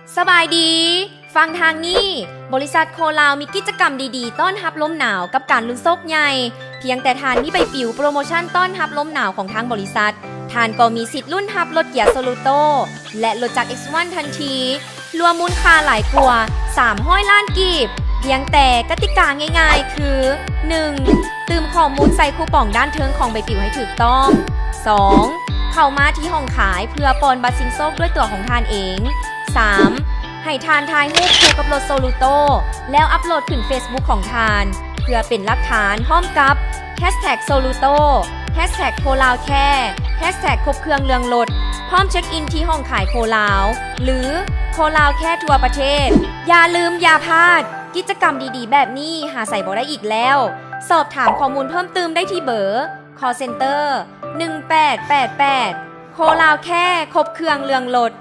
สบายดี ฟังทางนี้บริษัทโคลาวมีกิจกรรมดีๆต้อนรับลมหนาวกับการลุ้นโชคใหญ่เพียงแต่ทานมีใบปลิวโปรโมชั่นต้อนรับลมหนาวของทางบริษัททานก็มีสิทธิ์ลุ้นรับรถเกียร์โซลูโตและรถจาก X1 ทันทีรวมมูลค่าหลายกว่า300 ล้านกีบเพียงแต่กติกาง่ายๆคือ 1. ตืมข้อมูลใส่คูปองด้านเทิงของใบปลิวให้ถูกต้อง 2. เข้ามาที่ห้องขายเพื่อปอนบัตรสินโชคด้วยตัวของทานเอง 3. ให้ทานทายรูปคู่กับรถโซลูโตแล้วอัปโหลดถึง Facebook ของทานเพื่อเป็นหลักฐานพร้อมกับ #soluto #โคลาวแค่ครบเครื่องเรืองรถพร้อมเช็คอินที่ห้องขายโคลาวหรือโคลาวแค่ทั่วประเทศอย่าลืมอย่าพลาดกิจกรรมดีๆแบบนี้หาใส่บ่ได้อีกแล้วสอบถามข้อมูลเพิ่มเติมได้ที่เบอร์ call center 1888โคลาวแค่ครบเครื่องเรืองรถ